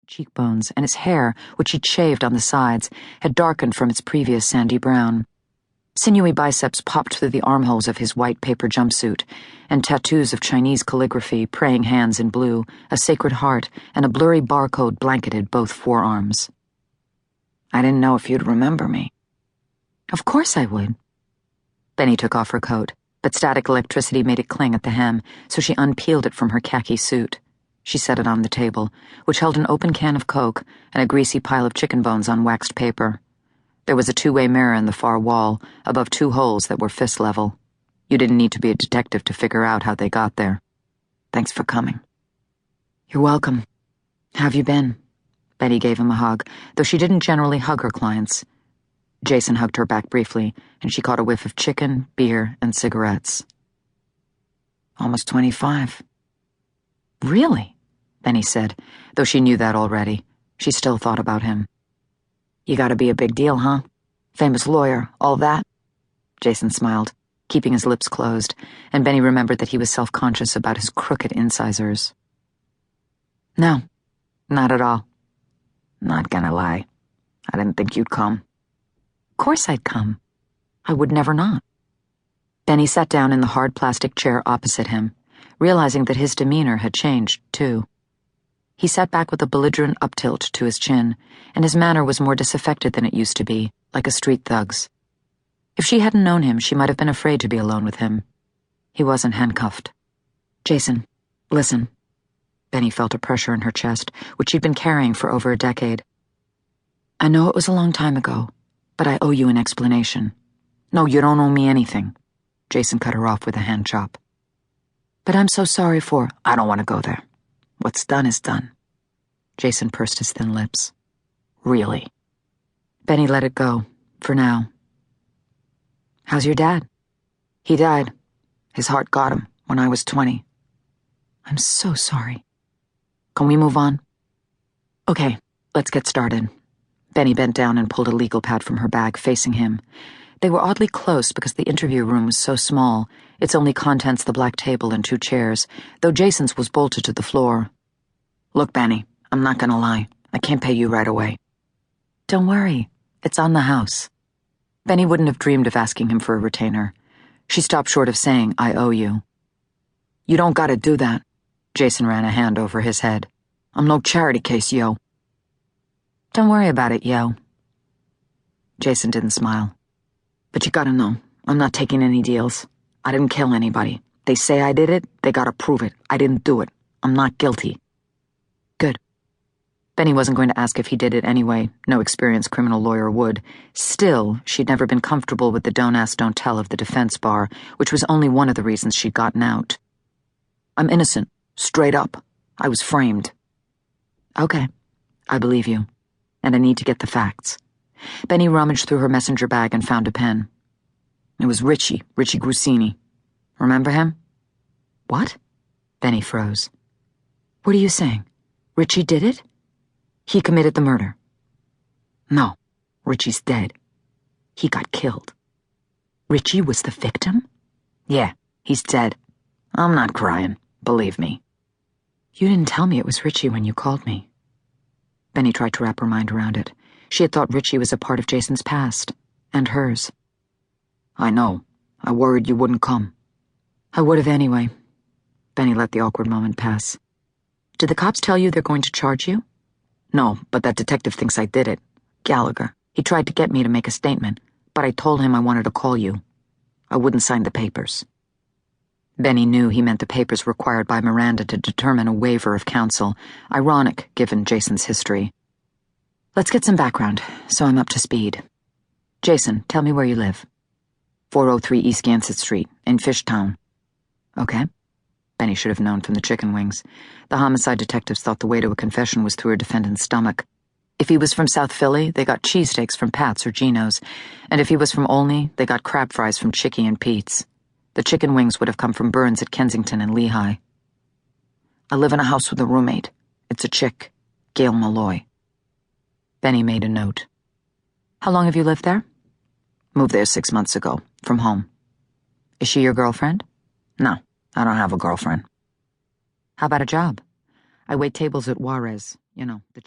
cheekbones, and his hair, which he'd shaved on the sides, had darkened from its previous sandy brown. Sinewy biceps popped through the armholes of his white paper jumpsuit, and tattoos of Chinese calligraphy, praying hands in blue, a sacred heart, and a blurry barcode blanketed both forearms. I didn't know if you'd remember me. Of course I would. Bennie took off her coat, but static electricity made it cling at the hem, so she unpeeled it from her khaki suit. She set it on the table, which held an open can of Coke and a greasy pile of chicken bones on waxed paper. There was a two-way mirror in the far wall, above two holes that were fist level. You didn't need to be a detective to figure out how they got there. Thanks for coming. You're welcome. How have you been? Bennie gave him a hug, though she didn't generally hug her clients. Jason hugged her back briefly, and she caught a whiff of chicken, beer, and cigarettes. Almost 25. Really? Bennie said, though she knew that already. She still thought about him. You gotta be a big deal, huh? Famous lawyer, all that? Jason smiled, keeping his lips closed, and Bennie remembered that he was self-conscious about his crooked incisors. No, not at all. Not gonna lie. I didn't think you'd come. Of course I'd come. I would never not. Bennie sat down in the hard plastic chair opposite him, realizing that his demeanor had changed, too. He sat back with a belligerent uptilt to his chin, and his manner was more disaffected than it used to be, like a street thug's. If she hadn't known him, she might have been afraid to be alone with him. He wasn't handcuffed. Jason, listen. Bennie felt a pressure in her chest, which she'd been carrying for over a decade. I know it was a long time ago, but I owe you an explanation. No, you don't owe me anything. Jason cut her off with a hand chop. But I'm so sorry for... I don't want to go there. What's done is done. Jason pursed his thin lips. Really? Bennie let it go, for now. How's your dad? He died. His heart got him when I was 20. I'm so sorry. Can we move on? Okay, let's get started. Bennie bent down and pulled a legal pad from her bag, facing him. They were oddly close because the interview room was so small, its only contents the black table and two chairs, though Jason's was bolted to the floor. Look, Bennie, I'm not gonna lie. I can't pay you right away. Don't worry. It's on the house. Bennie wouldn't have dreamed of asking him for a retainer. She stopped short of saying, I owe you. You don't gotta do that. Jason ran a hand over his head. I'm no charity case, yo. Don't worry about it, yo. Jason didn't smile. But you gotta know, I'm not taking any deals. I didn't kill anybody. They say I did it, they gotta prove it. I didn't do it. I'm not guilty. Good. Bennie wasn't going to ask if he did it anyway. No experienced criminal lawyer would. Still, she'd never been comfortable with the don't ask, don't tell of the defense bar, which was only one of the reasons she'd gotten out. I'm innocent. Straight up. I was framed. Okay. I believe you. And I need to get the facts. Bennie rummaged through her messenger bag and found a pen. It was Richie Grusini. Remember him? What? Bennie froze. What are you saying? Richie did it? He committed the murder? No, Richie's dead. He got killed. Richie was the victim? Yeah, he's dead. I'm not crying, believe me. You didn't tell me it was Richie when you called me. Bennie tried to wrap her mind around it. She had thought Richie was a part of Jason's past, and hers. I know. I worried you wouldn't come. I would have anyway. Bennie let the awkward moment pass. Did the cops tell you they're going to charge you? No, but that detective thinks I did it. Gallagher. He tried to get me to make a statement, but I told him I wanted to call you. I wouldn't sign the papers. Bennie knew he meant the papers required by Miranda to determine a waiver of counsel, ironic given Jason's history. Let's get some background, so I'm up to speed. Jason, tell me where you live. 403 East Gansett Street, in Fishtown. Okay. Bennie should have known from the chicken wings. The homicide detectives thought the way to a confession was through a defendant's stomach. If he was from South Philly, they got cheesesteaks from Pat's or Gino's, and if he was from Olney, they got crab fries from Chickie and Pete's. The chicken wings would have come from Burns at Kensington and Lehigh. I live in a house with a roommate. It's a chick, Gail Malloy. Bennie made a note. How long have you lived there? Moved there 6 months ago, from home. Is she your girlfriend? No, I don't have a girlfriend. How about a job? I wait tables at Juarez, you know, the